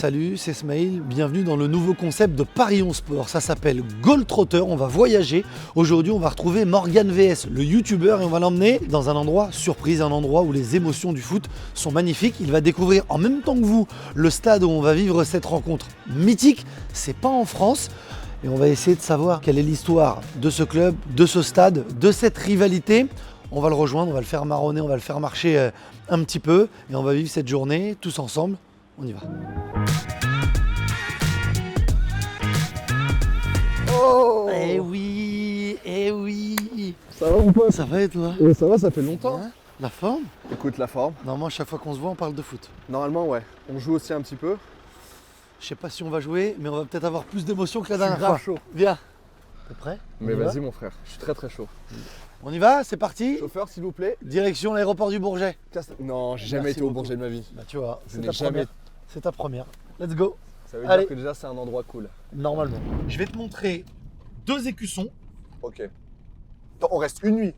Salut, c'est Smaïl, bienvenue dans le nouveau concept de Paris 11 Sport. Ça s'appelle Goal Trotter, on va voyager. Aujourd'hui, on va retrouver Morgan VS, le youtubeur, et on va l'emmener dans un endroit surprise, un endroit où les émotions du foot sont magnifiques. Il va découvrir en même temps que vous le stade où on va vivre cette rencontre mythique. C'est pas en France. Et on va essayer de savoir quelle est l'histoire de ce club, de ce stade, de cette rivalité. On va le rejoindre, on va le faire marronner, on va le faire marcher un petit peu. Et on va vivre cette journée tous ensemble. On y va. Oh Eh oui, eh oui. Ça va ou pas? Ça va et toi? Ça va, ça fait longtemps. Hein? La forme? Écoute, la forme. Normalement, à chaque fois qu'on se voit, on parle de foot. Normalement, ouais. On joue aussi un petit peu. Je sais pas si on va jouer, mais on va peut-être avoir plus d'émotions que la Je suis dernière grave fois. chaud. Viens. T'es prêt? Mais On y va vas-y, mon frère. Je suis très très chaud. On y va, c'est parti. Chauffeur, s'il vous plaît. Direction l'aéroport du Bourget. Non, j'ai jamais Merci été au beaucoup. Bourget de ma vie. Bah tu vois, Je c'est n'ai ta jamais- première. C'est ta première. Let's go. Ça veut Allez. dire que déjà, c'est un endroit cool. Normalement. Je vais te montrer deux écussons. Ok. Attends, on reste une nuit.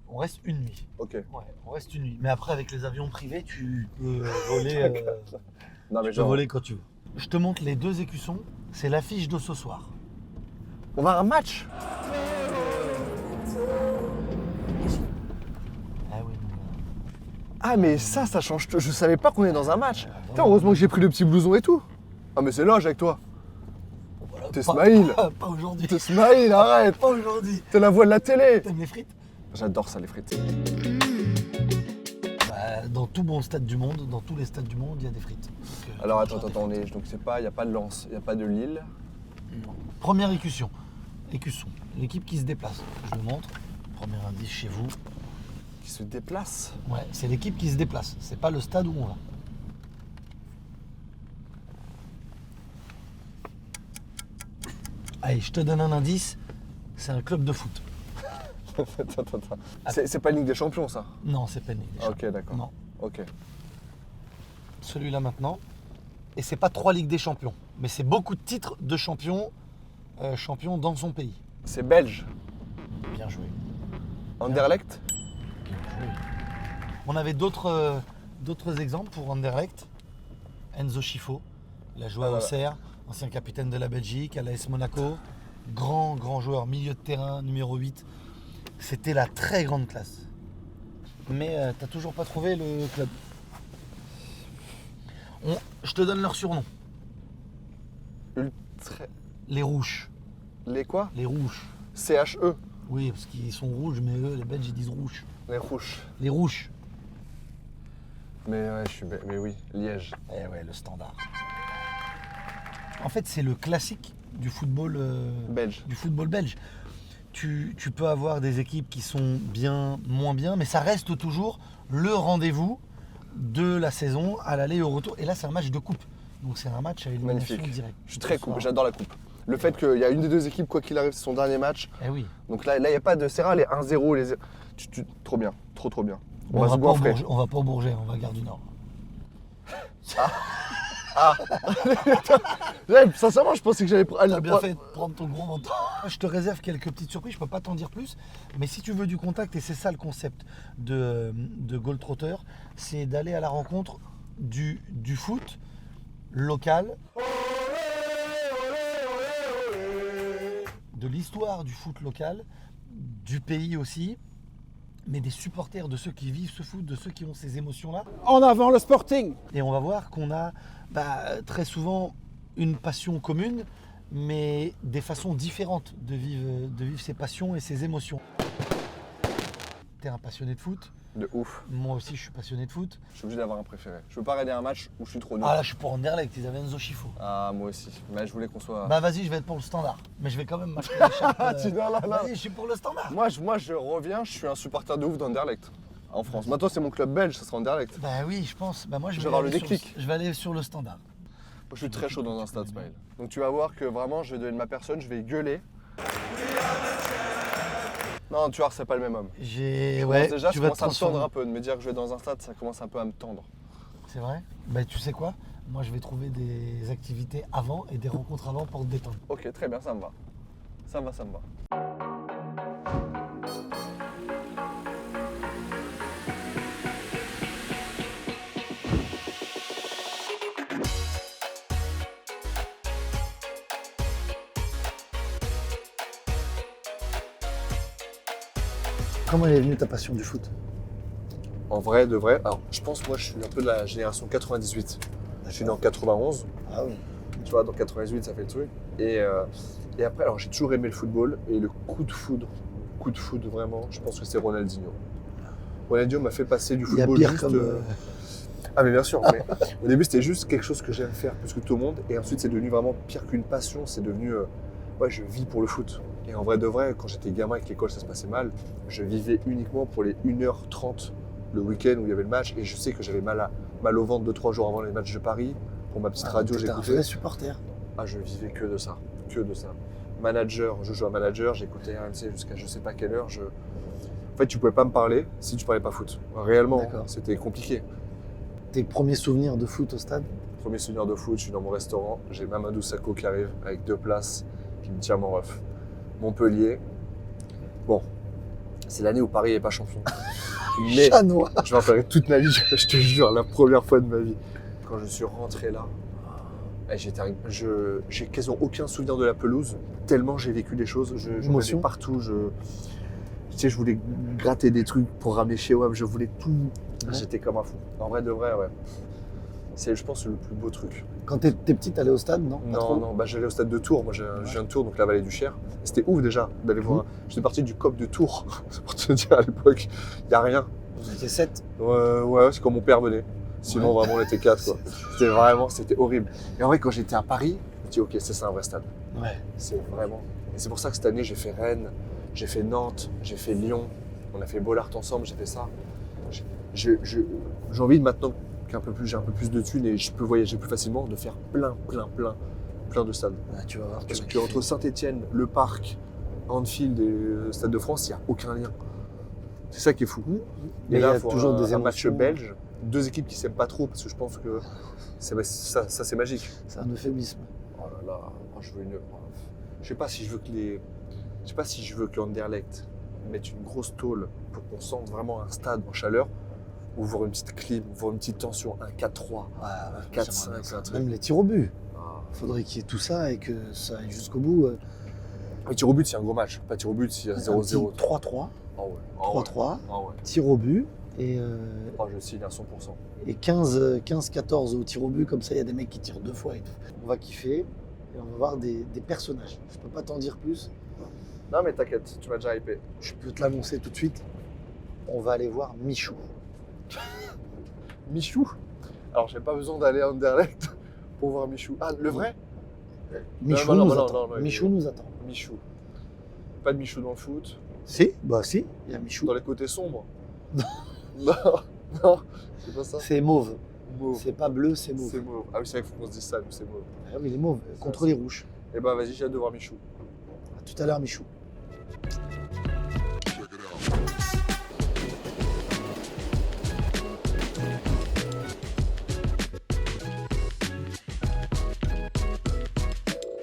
On reste une nuit. Ok. Ouais, on reste une nuit. Mais après, avec les avions privés, tu peux voler, Non, mais tu peux genre, voler quand tu veux. Je te montre les deux écussons. C'est l'affiche de ce soir. on va à un match. Ah oui, mon gars. Ah, mais ça change tout. Je savais pas qu'on est dans un match. Putain, heureusement que j'ai pris le petit blouson et tout. Ah, mais c'est loge avec toi. Voilà, T'es pas- Smaïl. Pas aujourd'hui. T'es Smaïl, arrête. Pas aujourd'hui. T'es la voix de la télé. T'aimes les frites? J'adore ça, les frites. Bah, dans tout bon stade du monde, dans tous les stades du monde, il y a des frites. Donc, Alors tu attends, mangeras des on est. Donc c'est pas. Il n'y a pas de Lens, il n'y a pas de Lille. frites. Non. Première écusson. Écusson. L'équipe qui se déplace. Je le montre. Premier indice chez vous. Qui se déplace. Ouais, c'est l'équipe qui se déplace. C'est pas le stade où on va. Allez, je te donne un indice. C'est un club de foot. Attends. C'est pas une Ligue des Champions, ça. Non, c'est pas une Ligue des Ah, Champions. ok, d'accord. Non. Ok. Celui-là maintenant. Et c'est pas 3 Ligues des Champions, mais c'est beaucoup de titres de champions, champions dans son pays. C'est belge. Bien joué. Anderlecht. Bien joué. On avait d'autres exemples pour Anderlecht. Enzo Schifo, il a joué à Ah, voilà. Auxerre, ancien capitaine de la Belgique, à l'AS Monaco. Grand joueur, milieu de terrain, numéro 8. C'était la très grande classe. Mais t'as toujours pas trouvé le club. Je te donne leur surnom. Ultra. Les Rouges. Les quoi? Les Rouges. CHE. Oui, parce qu'ils sont rouges, mais eux, les Belges, ils disent rouges. Les Rouges. Les Rouges. Mais ouais, mais oui, Liège. Eh ouais, le standard. En fait, c'est le classique du football, Belge. belge. Tu peux avoir des équipes qui sont bien, moins bien, mais ça reste toujours le rendez-vous de la saison à l'aller et au retour. Et là, c'est un match de coupe. Donc, c'est un match à élimination Magnifique. directe. Je suis très Ce coupe, soir. j'adore la coupe. Le fait qu'il y a une des deux équipes, quoi qu'il arrive, c'est son dernier match. Eh oui. Donc là, il n'y a pas de Serra, les 1-0, les. Trop bien, trop bien. On va se va pas au goinfrer. Bourget, on va pas au Bourget, on va à Gare du Nord. Ouais, sincèrement, je pensais que j'allais. T'as bien fait de prendre ton gros menton. Je te réserve quelques petites surprises, je peux pas t'en dire plus. Mais si tu veux du contact, et c'est ça le concept de Goal Trotter, c'est d'aller à la rencontre du foot local, de l'histoire du foot local, du pays aussi, mais des supporters, de ceux qui vivent ce foot, de ceux qui ont ces émotions-là. En avant le Sporting. Et on va voir qu'on a très souvent une passion commune, mais des façons différentes de vivre ses passions et ses émotions. T'es un passionné de foot, De ouf. moi aussi je suis passionné de foot. Je suis obligé d'avoir un préféré. Je veux pas regarder un match où je suis trop nul. Ah là je suis pour Anderlecht, ils avaient Enzo Schifo. Ah, moi aussi. Mais je voulais qu'on soit. Bah vas-y, je vais être pour le standard, mais je vais quand même m'acheter l'écharpe. Tu vois, là. Vas-y, je suis pour le standard. Moi, je reviens, je suis un supporter de ouf d'Anderlecht. En France. Maintenant, c'est mon club belge, ça sera Anderlecht. Bah oui, je pense. Bah moi je Je vais, vais avoir le aller sur déclic. je vais aller sur le standard. Moi, je suis très chaud dans un stade, Smile. Donc, tu vas voir que vraiment, je vais donner de ma personne, je vais gueuler. Non, tu vois, c'est pas le même homme. J'ai. Je Ouais, commence déjà, tu je vas te commence à me tendre transformer. un peu. De me dire que je vais dans un stade, ça commence un peu à me tendre. C'est vrai? Bah tu sais quoi? Moi je vais trouver des activités avant et des rencontres avant pour te détendre. Ok, très bien, ça me va. Ça me va. Comment est venue ta passion du foot? En vrai, de vrai. Alors, je pense, moi, je suis un peu de la génération 98. Je suis né en 91. Ah oui. Tu vois, dans 98, ça fait le truc. Et après, alors, j'ai toujours aimé le football. Et le coup de foudre vraiment, je pense que c'est Ronaldinho. Ronaldinho m'a fait passer du Il y a football pire juste... comme... Ah mais bien sûr, mais au début c'était juste quelque chose que j'aime faire plus que tout le monde et ensuite c'est devenu vraiment pire qu'une passion, c'est devenu ouais, je vis pour le foot. Et en vrai de vrai, quand j'étais gamin et que l'école ça se passait mal, je vivais uniquement pour les 1h30 le week-end où il y avait le match et je sais que j'avais mal au ventre 2-3 jours avant les matchs de Paris. Pour ma petite radio, t'étais un j'écoutais. vrai supporter. Ah, je vivais que de ça. Manager, je jouais à manager, j'écoutais RMC jusqu'à je sais pas quelle heure. En fait, tu pouvais pas me parler si tu parlais pas foot. Réellement, D'accord. c'était compliqué. Tes premiers souvenirs de foot au stade? Premier souvenir de foot, je suis dans mon restaurant, j'ai Mamadou Sakho qui arrive avec 2 places, qui me tient mon ref. Montpellier, bon, c'est l'année où Paris n'est pas champion. Mais Chat noir. je m'en rappellerai toute ma vie, je te jure, la première fois de ma vie. Quand je suis rentré là, j'ai quasiment aucun souvenir de la pelouse, tellement j'ai vécu des choses, je Émotion. rêvais partout, tu sais, je voulais gratter des trucs pour ramener chez WAM, je voulais tout. Ouais. J'étais comme un fou. En vrai de vrai, ouais. C'est, je pense, le plus beau truc. Quand t'es petit, t'allais au stade, non? Pas trop Non, bah, j'allais au stade de Tours. Moi, je viens de Tours, donc la vallée du Cher. C'était ouf déjà d'aller voir. J'étais parti du COP de Tours, c'est pour te dire à l'époque, il n'y a rien. Vous étiez 7. Ouais, c'est quand mon père venait. Sinon, vraiment, on était 4. Quoi. C'était horrible. Et en vrai, quand j'étais à Paris, je me dis, ok, c'est un vrai stade. Ouais. C'est vraiment. Et c'est pour ça que cette année, j'ai fait Rennes, j'ai fait Nantes, j'ai fait Lyon. On a fait Bollard ensemble, j'ai fait ça. J'ai envie de maintenant j'ai un peu plus de thunes et je peux voyager plus facilement, de faire plein de stades. Ah, tu vas voir. Parce qu'entre Saint-Etienne, le Parc, Anfield et le Stade de France, il n'y a aucun lien. C'est ça qui est fou. Mais Et il y là, a pour toujours des un match émotions. belge, 2 équipes qui ne s'aiment pas trop parce que je pense que ça c'est magique. C'est un euphémisme. Oh là là, moi, je veux une. Je sais pas si je veux que Anderlecht mette une grosse tôle pour qu'on sente vraiment un stade en chaleur. Ou voir une petite clim, voir une petite tension, un 4-3, un 4-5, un truc. Même les tirs au but. Ah. Faudrait qu'il y ait tout ça et que ça aille jusqu'au bout. Mais tir au but, c'est un gros match. Pas tir au but, s'il y a 0-0. 3-3. Ah ouais. 3-3. Ah ouais. Tir au but. Et, Je signe à 100%. et 15-14 au tir au but. Comme ça, il y a des mecs qui tirent 2 fois. Et tout. On va kiffer. Et on va voir des personnages. Je peux pas t'en dire plus. Non mais t'inquiète, tu m'as déjà hypé. Je peux te l'annoncer tout de suite. On va aller voir Michou. Michou. Alors j'ai pas besoin d'aller à Anderlecht pour voir Michou. Ah, le vrai? Michou non, nous non, attend. non, Michou nous attend. Michou. Pas de Michou dans le foot. Si, bah si, il y a Michou. Dans les côtés sombres. Non, c'est pas ça. C'est mauve. Mauve. C'est pas bleu, c'est mauve. C'est mauve. Ah oui, c'est vrai qu'il faut qu'on se dise ça, nous c'est mauve. Ah oui, il est mauve, contre les rouges. Eh ben vas-y, j'ai hâte de voir Michou. À tout à l'heure, Michou.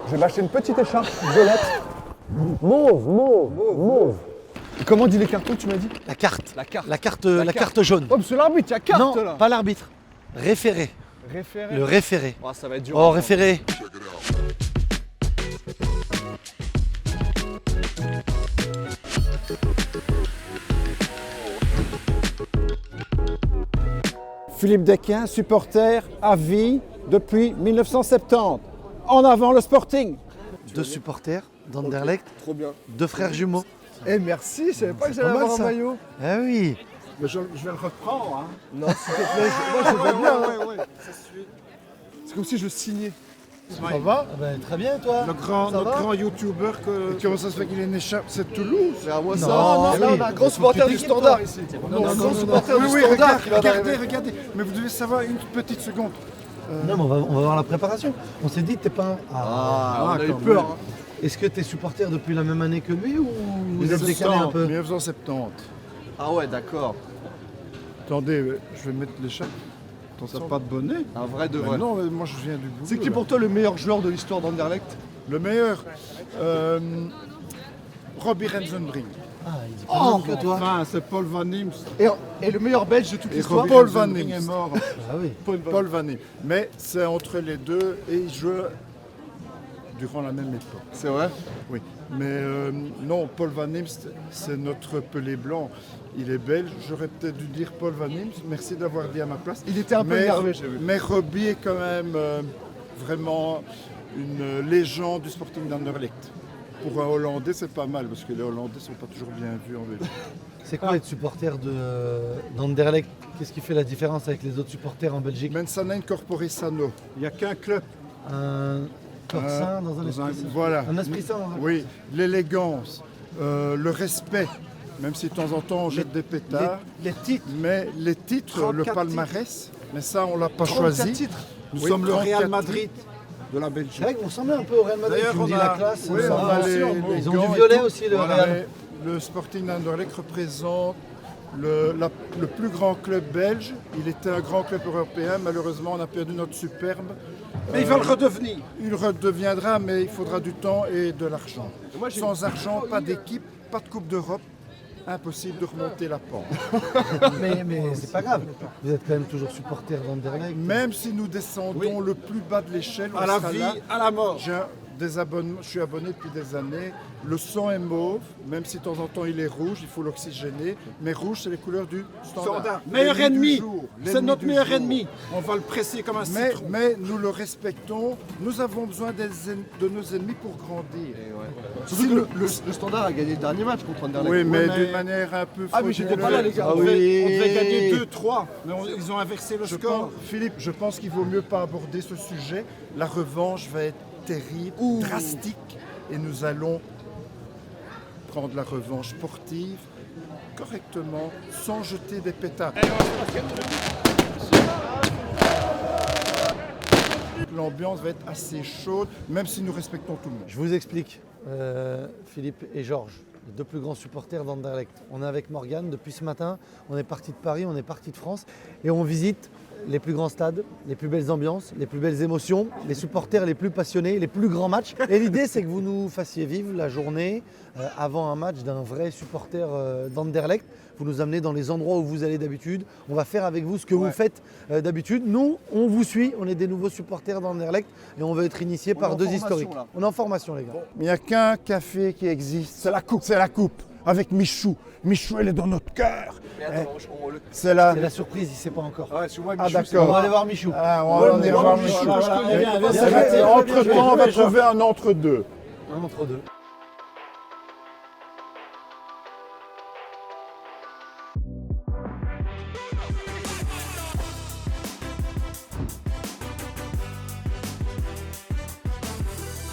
Je vais m'acheter une petite écharpe violette. Mauve. Comment dit les cartons, tu m'as dit? La carte. La carte. La carte jaune. Oh, mais c'est l'arbitre, il y a carte Non, là. pas l'arbitre. Référé. Référé. Le référé. Oh, ça va être dur. Oh, référé. Philippe Desquin, supporter à vie depuis 1970. En avant le Sporting. 2 supporters d'Anderlecht, Trop bien. 2 frères jumeaux. Eh merci, je savais pas que C'est j'allais pas mal, avoir un ça. maillot. Ah oui. Mais je vais le reprendre. Hein. Non, s'il te plaît, moi je vois bien. C'est comme si je signais. Ça va? Ah ben, très bien, toi. Le grand youtubeur que... Comment ça se fait qu'il ait une écharpe? C'est Toulouse? C'est à moi Non, ça. non, Là, oui. on a un grand supporter du standard ici. On a un grand supporter du standard qui va d'arriver. Regardez. Mais vous devez savoir une petite seconde. Non, mais on va voir la préparation. On s'est dit, t'es pas un. Ah, on a eu quand peur. même. Hein. Est-ce que t'es supporter depuis la même année que lui ou vous êtes décalé un peu? 1970. Ah ouais, d'accord. Attendez, je vais mettre l'écharpe. T'as pas de bonnet? Un vrai de Mais vrai. non, mais moi je viens du bout. C'est qui pour toi le meilleur joueur de l'histoire d'Anderlecht? Le meilleur Robbie Rensenbrink. Ah, il dit pas même que toi. Enfin, c'est Paul Van Imst. Et le meilleur belge de toute Et l'histoire? Paul Van Imst est mort. Ah oui. Paul Van Imst. Mais c'est entre les deux et il joue durant la même époque. C'est vrai? Oui, mais non, Paul Van Imst, c'est notre pelé blanc. Il est belge, j'aurais peut-être dû dire Paul Van Imst, merci d'avoir dit à ma place. Il était un peu énervé, j'ai vu. Mais Robbie est quand même vraiment une légende du Sporting d'Anderlecht. Pour un Hollandais, c'est pas mal, parce que les Hollandais ne sont pas toujours bien vus en Belgique. C'est quoi être supporter d'Anderlecht? Qu'est-ce qui fait la différence avec les autres supporters en Belgique? Mensana Incorporé Sano. Il n'y a qu'un club. Un corps sain dans un esprit sain. Voilà. Un esprit sain dans un Oui, l'élégance, le respect, même si de temps en temps on jette des pétards. Les titres, Mais les titres, 34 le palmarès, mais ça on l'a pas 34 choisi. titres. Nous Oui, sommes le 34 Real Madrid de la C'est Belgique. vrai que vous ressemblez un peu au Real Madrid. D'ailleurs, Tu me dis on a- la classe. Oui, on a les Ils ont gants du et violet tout. aussi, le Voilà, Real. mais le Sporting d'Anderlecht représente le plus grand club belge. Il était un grand club européen. Malheureusement, on a perdu notre superbe. Mais ils veulent redevenir. Il redeviendra, mais il faudra du temps et de l'argent. Sans argent, pas d'équipe, pas de Coupe d'Europe. Impossible de remonter la pente. Mais c'est pas grave. Vous êtes quand même toujours supporter d'Anderlecht. Même si nous descendons le plus bas de l'échelle, on À la sera vie, là. à la mort. J'ai des abonnements, je suis abonné depuis des années. Le sang est mauve, même si de temps en temps il est rouge, il faut l'oxygéner. Mais rouge, c'est les couleurs du standard. Standard. Meilleur L'ennemi du ennemi. jour, C'est l'ennemi notre du meilleur jour. ennemi. On va le presser comme un citron. Mais nous le respectons. Nous avons besoin de nos ennemis pour grandir. Surtout que le Standard a gagné le dernier match contre Anderlecht. Oui, mais mais- d'une manière un peu Ah mais j'étais pas là les gars, Ah on, devait, oui. on devait gagner 2-3, mais ils ont inversé le Je score. pense, Philippe, je pense qu'il vaut mieux pas aborder ce sujet. La revanche va être terrible, drastique, et nous allons prendre la revanche sportive correctement, sans jeter des pétards. L'ambiance va être assez chaude, même si nous respectons tout le monde. Je vous explique, Philippe et Georges, les deux plus grands supporters d'Anderlecht. On est avec Morgane depuis ce matin, on est parti de Paris, on est parti de France et on visite les plus grands stades, les plus belles ambiances, les plus belles émotions, les supporters les plus passionnés, les plus grands matchs. Et l'idée, c'est que vous nous fassiez vivre la journée avant un match d'un vrai supporter d'Anderlecht. Vous nous amenez dans les endroits où vous allez d'habitude. On va faire avec vous ce que vous faites d'habitude. Nous, on vous suit, on est des nouveaux supporters d'Anderlecht et on va être initiés par deux historiques. là. On est en formation, les gars. Il n'y a qu'un café qui existe, C'est la coupe. c'est la coupe, avec Michou. Michou, elle est dans notre cœur. Mais attends, C'est la... C'est la surprise, il ne sait pas encore. Ah ouais, sur moi, Ah, Michou, d'accord. On va aller voir Michou. Ah, on va aller voir Michou. Entre-temps, on va trouver un entre-deux. Un entre deux.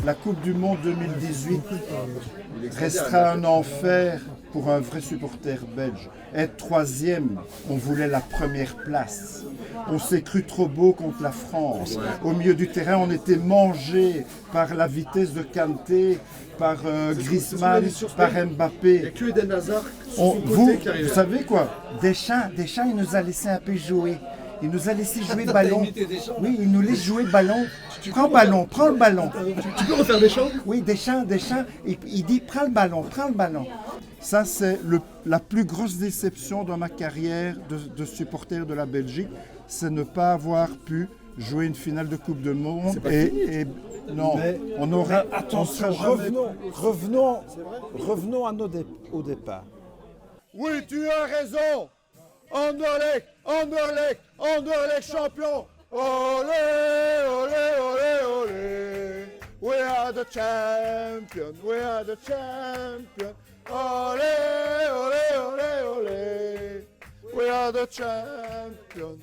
La Coupe du Monde 2018 restera un enfer pour un vrai supporter belge. Être troisième, on voulait la première place. On s'est cru trop beau contre la France. Au milieu du terrain, on était mangé par la vitesse de Kanté, par Griezmann, par Mbappé. que Eden Hazard. Vous savez quoi, Deschamps, il nous a laissé un peu jouer. Il nous a laissé jouer ballon. Oui, il nous laisse jouer ballon. Prends le ballon. Tu peux refaire des chants? Oui, Deschamps, il dit prends le ballon. Ça, c'est la plus grosse déception dans ma carrière de supporter de la Belgique, c'est ne pas avoir pu jouer une finale de Coupe du Monde. Et non, on aurait. Attention, on serait jamais- revenons au départ. Oui, tu as raison. Anderlecht champion. Olé, olé, olé, olé. We are the champion. Olé, olé, olé, olé. We are the champion.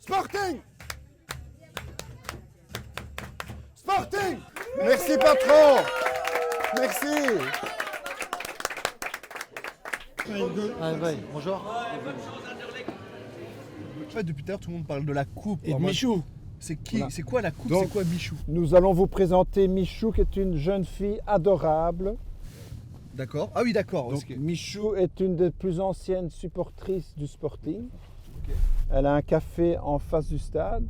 Sporting. Merci patron. Merci. Ah, ouais, bonjour. En fait, depuis tout à l'heure, tout le monde parle de la coupe. Et de Alors, moi, Michou. C'est qui Voilà. C'est quoi la coupe? Donc- C'est quoi Michou? Nous allons vous présenter Michou, qui est une jeune fille adorable. D'accord. Ah oui, d'accord. Donc, ok. Michou est une des plus anciennes supportrices du Sporting. Elle a un café en face du stade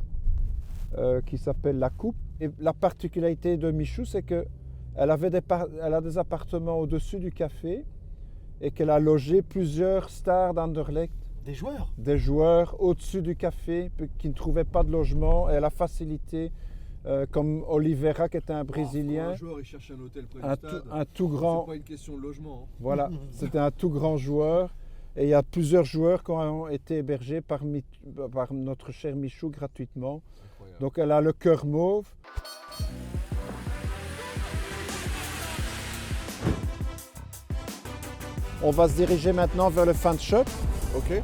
qui s'appelle La Coupe. Et la particularité de Michou, c'est qu'elle a des appartements au-dessus du café et qu'elle a logé plusieurs stars d'Anderlecht Des joueurs. des joueurs au-dessus du café qui ne trouvaient pas de logement et elle a facilité, comme Oliveira qui était un Brésilien, Un joueur, il cherche un hôtel près un du tout, stade. un tout grand, C'est pas une question de logement. Hein. voilà, c'était un tout grand joueur et il y a plusieurs joueurs qui ont été hébergés par notre cher Michou gratuitement. Incroyable. Donc elle a le cœur mauve. On va se diriger maintenant vers le fan shop. Ok.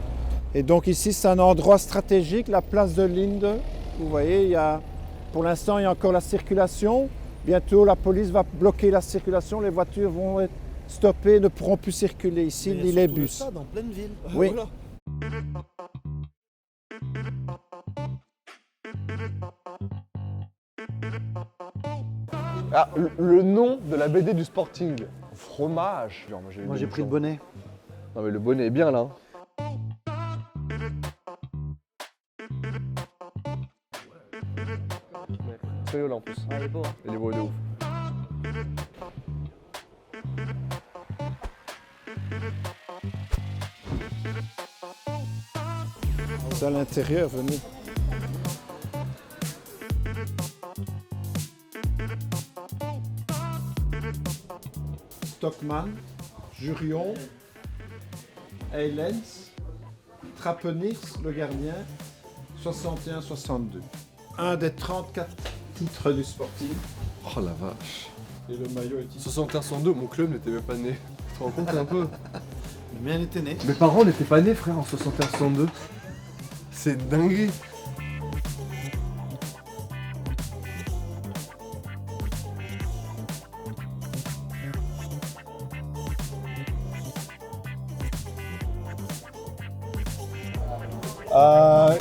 Et donc ici, c'est un endroit stratégique, la place de Linde. Vous voyez, pour l'instant, il y a encore la circulation. Bientôt, la police va bloquer la circulation. Les voitures vont être stoppées, ne pourront plus circuler ici, Mais ni il y a les surtout le bus. stade en pleine ville. Oui. Voilà. Ah, le nom de la BD du Sporting. Fromage. Moi j'ai pris le bonnet. Non mais le bonnet est bien là. Sérieux là en plus. Ah, il est beau. Il est beau de ouf. C'est à l'intérieur, venez. Stockman, Jurion, Eilens, Trapenix, le gardien, 61-62. Un des 34 titres du Sporting. Oh la vache. Et le maillot est ici. 61-102, mon club n'était même pas né. Tu te rends compte un peu? Le mien était né. Mes parents n'étaient pas nés frère en 61-102. C'est dingue.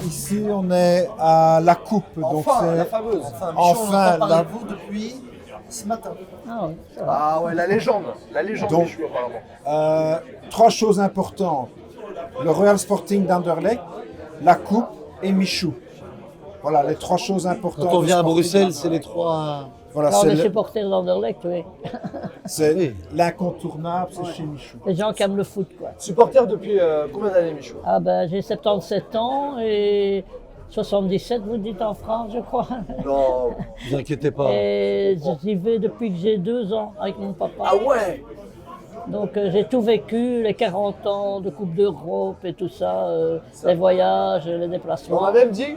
Ici, on est à la coupe. Donc c'est fameuse. enfin la, vous depuis ce matin. Ah oui, ça va. Ah ouais, la légende. La légende Donc- Michou apparemment. trois choses importantes. Le Royal Sporting d'Anderlecht, la coupe et Michou. Voilà les trois choses importantes. Quand on du vient à Sporting. Bruxelles, c'est les trois. Voilà, Quand on c'est est supporter d'Anderlecht, oui. c'est l'incontournable, c'est chez Michou. Les gens qui aiment le foot, quoi. Supporter depuis combien d'années Michou? Ah ben, j'ai 77 ans et 77, vous dites en France, je crois. Non. Ne vous inquiétez pas. Et j'y vais depuis que j'ai 2 ans avec mon papa. Ah ouais. Donc j'ai tout vécu, les 40 ans de Coupe d'Europe et tout ça, les voyages, les On déplacements. m'a même dit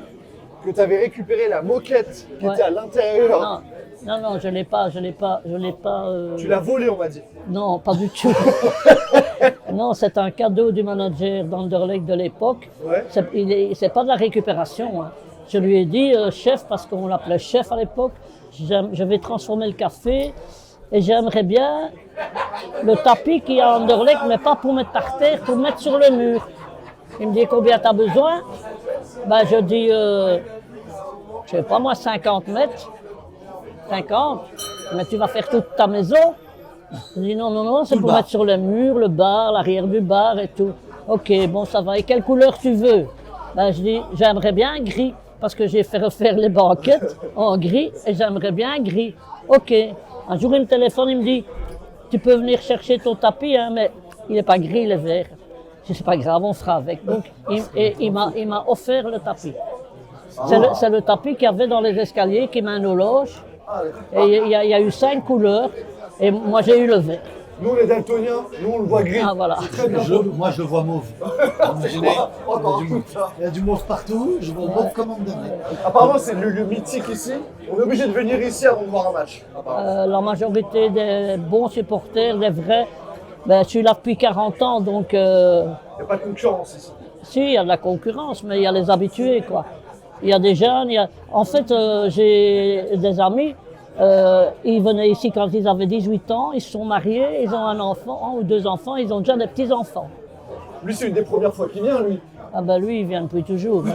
que tu avais récupéré la moquette qui Ouais. était à l'intérieur. Non, je l'ai pas. Tu l'as volée, on m'a dit. Non, pas du tout. Non, c'est un cadeau du manager d'Anderlecht de l'époque. Ouais. C'est pas de la récupération. Hein. Je lui ai dit, chef, parce qu'on l'appelait chef à l'époque, je vais transformer le café et j'aimerais bien le tapis qui est à Anderlecht, mais pas pour mettre par terre, pour mettre sur le mur. Il me dit combien tu as besoin? Ben, je dis, je sais pas moi, 50 mètres. 50, mais tu vas faire toute ta maison. Je dis non, c'est pour mettre sur le mur, le bar, l'arrière du bar et tout. Ok, bon, ça va. Et quelle couleur tu veux? Ben, je dis, j'aimerais bien gris, parce que j'ai fait refaire les banquettes en gris et j'aimerais bien gris. Ok. Un jour, il me téléphone, il me dit, tu peux venir chercher ton tapis, hein, mais il n'est pas gris, il est vert. Je dis, c'est pas grave, on fera avec. Donc, il m'a offert le tapis. C'est le tapis qu'il y avait dans les escaliers qui mènent aux loges. Et il y a eu 5 couleurs, et moi j'ai eu le vert. Nous, les daltoniens, nous, on le voit gris. Ah voilà. Moi je vois mauve. Imaginez, il y a du mauve partout, je vois mauve comme Anderlecht. Apparemment, c'est le lieu mythique ici. On est obligé de venir ici avant de voir un match. La majorité des bons supporters, des vrais, ben, je suis là depuis 40 ans, donc Il n'y a pas de concurrence ici. si, il y a de la concurrence, mais il y a les habitués, quoi. Il y a des jeunes, en fait, j'ai des amis, ils venaient ici quand ils avaient 18 ans, ils se sont mariés, ils ont un enfant ou 2 enfants, ils ont déjà des petits-enfants. Lui, c'est une des premières fois qu'il vient, lui. Ah ben lui, il vient depuis toujours.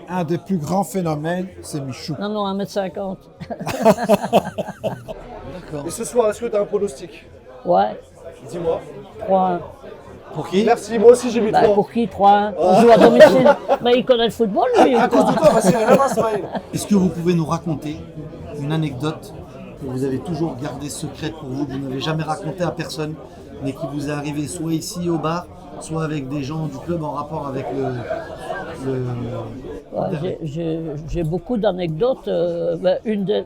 Un des plus grands phénomènes, c'est Michou. Non, 1m50. Et ce soir, est-ce que tu as un pronostic? Ouais, Dis-moi. 3-1. Pour qui? Merci, moi aussi j'ai mis Bah, 3. pour qui 3-1? On joue à domicile. Mais il connaît le football, lui, ou À cause quoi? de toi, parce qu'il y a rien à Ismaël. Est-ce que vous pouvez nous raconter une anecdote que vous avez toujours gardée secrète pour vous, que vous n'avez jamais racontée à personne, mais qui vous est arrivé soit ici au bar, soit avec des gens du club en rapport avec le... Ouais, j'ai beaucoup d'anecdotes. Une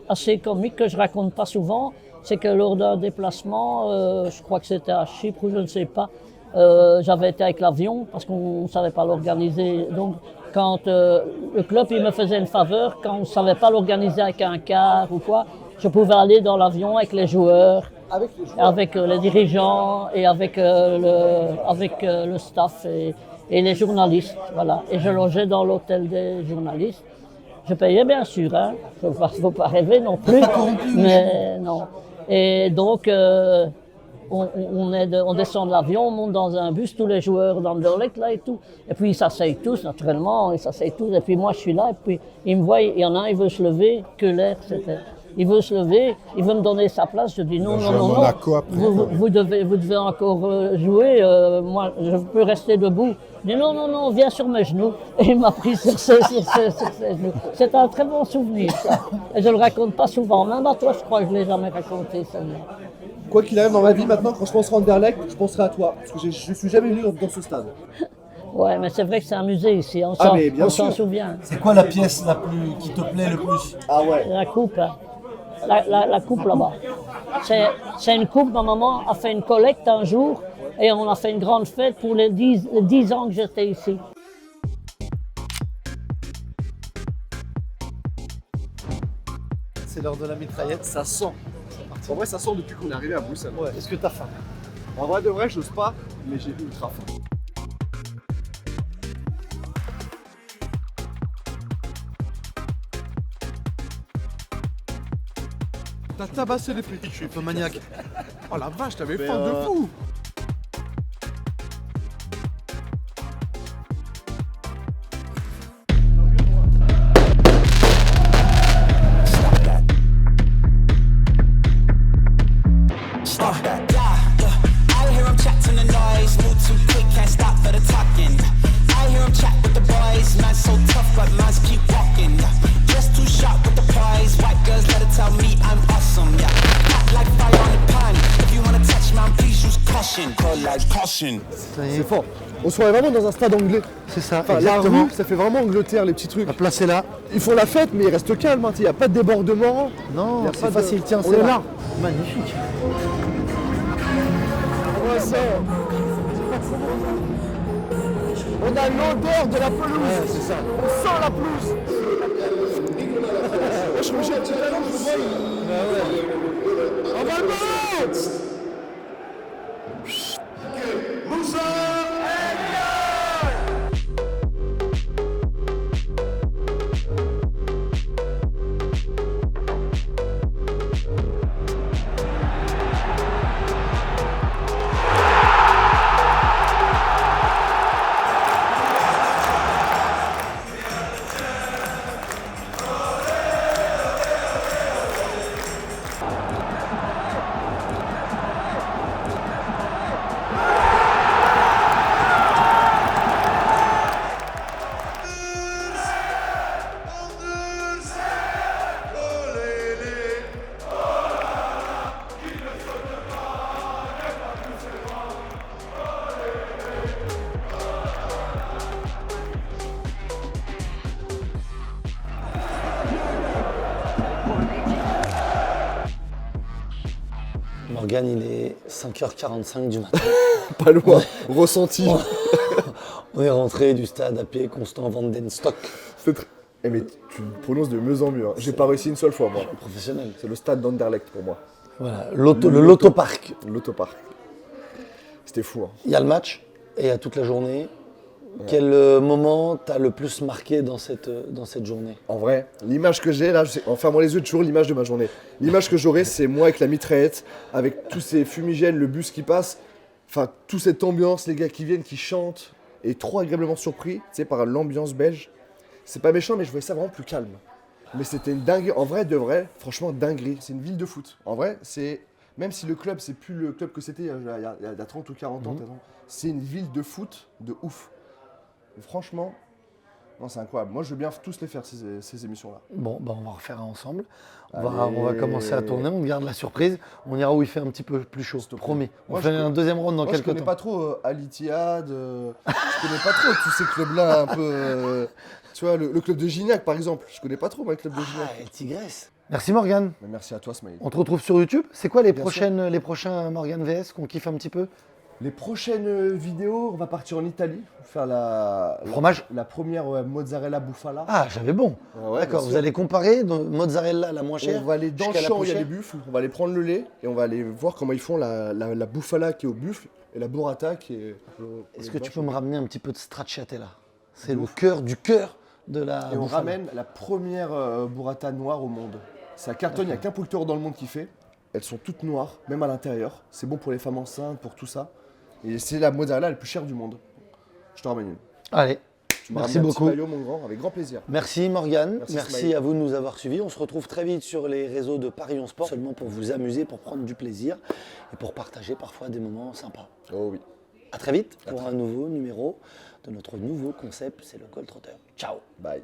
assez comique que je raconte pas souvent, c'est que lors d'un déplacement, je crois que c'était à Chypre ou je ne sais pas, j'avais été avec l'avion parce qu'on ne savait pas l'organiser. Donc quand le club il me faisait une faveur, quand on ne savait pas l'organiser avec un car ou quoi, je pouvais aller dans l'avion avec les joueurs, avec les dirigeants et avec le staff et les journalistes. Voilà. Et je logeais dans l'hôtel des journalistes. Je payais bien sûr, hein. Il ne faut pas rêver non plus, mais non. Et donc, on descend de l'avion, on monte dans un bus, tous les joueurs d'Anderlecht là et tout. Et puis ils s'asseyent tous, naturellement, ils s'asseyent tous. Et puis moi je suis là, et puis ils me voient, il y en a un, il veut se lever, que l'air c'était. Il veut se lever, il veut me donner sa place. Je dis non, non. Vous devez encore jouer, moi je peux rester debout. Il dit non, viens sur mes genoux. Et il m'a pris sur ses genoux. C'est un très bon souvenir, ça. Et je le raconte pas souvent, même à toi je crois que je l'ai jamais raconté, celle-là. Quoi qu'il arrive dans ma vie maintenant, quand je penserai à Anderlecht, je penserai à toi. Parce que je suis jamais venu dans ce stade. Ouais, mais c'est vrai que c'est un musée ici, on s'en souvient. C'est quoi la pièce qui te plaît le plus? Ah ouais. La coupe, hein. La coupe là-bas. C'est une coupe, ma maman a fait une collecte un jour et on a fait une grande fête pour les 10 ans que j'étais ici. C'est l'heure de la mitraillette. Ça sent. En vrai, ça sent depuis qu'on est arrivé à Bruxelles. Ouais. Est-ce que t'as faim? En vrai de vrai, j'ose pas, mais j'ai ultra faim. T'as tabassé les frites. Je suis un peu maniaque. Oh la vache, t'avais faim de fou. C'est fort. On se croirait vraiment dans un stade anglais. C'est ça, Enfin, la exactement. rue, ça fait vraiment Angleterre, les petits trucs. La place est là. Ils font la fête, mais ils restent calmes. Il n'y a pas de débordement. Non, Y a c'est pas de- facile, tiens, On c'est est là. là. Magnifique. On voit ça. On a l'odeur de la pelouse. Ouais, c'est ça. On sent la pelouse. Moi, je me jette tout à l'heure, je vois. On va le mettre. Morgane, il est 5h45 du matin. Pas loin, ressenti. On est rentré du stade à pied, Constant Vandenstock. Mais tu le prononces de mieux en mieux. Hein. J'ai pas réussi une seule fois, moi. Professionnel. C'est le stade d'Anderlecht pour moi. Voilà, le Lotopark. L'autopark. C'était fou. Hein. Il y a le match et il y a toute la journée. Quel moment t'a le plus marqué dans cette journée? En vrai, l'image que j'ai là, en fermant les yeux, toujours l'image de ma journée. L'image que j'aurai, c'est moi avec la mitraillette, avec tous ces fumigènes, le bus qui passe, enfin, toute cette ambiance, les gars qui viennent, qui chantent, et trop agréablement surpris, tu sais, par l'ambiance belge. C'est pas méchant, mais je voyais ça vraiment plus calme. Mais c'était une dinguerie, en vrai, de vrai, franchement, dinguerie. C'est une ville de foot. En vrai, c'est. Même si le club, c'est plus le club que c'était il y a 30 ou 40 ans, c'est une ville de foot de ouf. Et franchement, Non, c'est incroyable. Moi, je veux bien tous les faire, ces émissions-là. Bon, bah on va refaire ensemble. On Allez. va commencer à tourner, on te garde la surprise. On ira où il fait un petit peu plus chaud, S'il te plaît. promis. On Moi, fait je un deuxième round dans Moi, je quelques connais temps. pas trop Al Ittihad, je connais pas trop tous ces clubs-là un peu. Tu vois, le club de Gignac, par exemple. Je connais pas trop, moi, le club de Ah, Gignac. et Tigresse. Merci Morgane. Mais merci à toi, Smiley. On te retrouve sur YouTube. C'est quoi les Bien les prochains Morgane VS qu'on kiffe un petit peu? Les prochaines vidéos, on va partir en Italie, faire Fromage. la première mozzarella bufala. Ah, j'avais bon. Ah ouais, D'accord, bien vous sûr. allez comparer mozzarella la moins chère. On va aller dans le jusqu'à la champ où plus il y a les chère. buffles, on va aller prendre le lait et on va aller voir comment ils font la bufala qui est au buffle et la burrata qui est. Est-ce que tu peux me ramener un petit peu de stracciatella? C'est le cœur du cœur de la Et on bufala. ramène la première burrata noire au monde. Ça cartonne, il n'y a qu'un producteur dans le monde qui fait. Elles sont toutes noires, même à l'intérieur. C'est bon pour les femmes enceintes, pour tout ça. Et c'est la mozzarella la plus chère du monde. Je te ramène une. Allez, Tu m'as merci ramené un petit beaucoup. maillot, mon grand, avec grand plaisir. Merci Morgane, Merci merci Smiley. à vous de nous avoir suivis. On se retrouve très vite sur les réseaux de Paris On Sport, seulement pour vous amuser, pour prendre du plaisir et pour partager parfois des moments sympas. Oh oui. À très vite pour un nouveau numéro de notre nouveau concept, c'est le Gold Trotter. Ciao. Bye.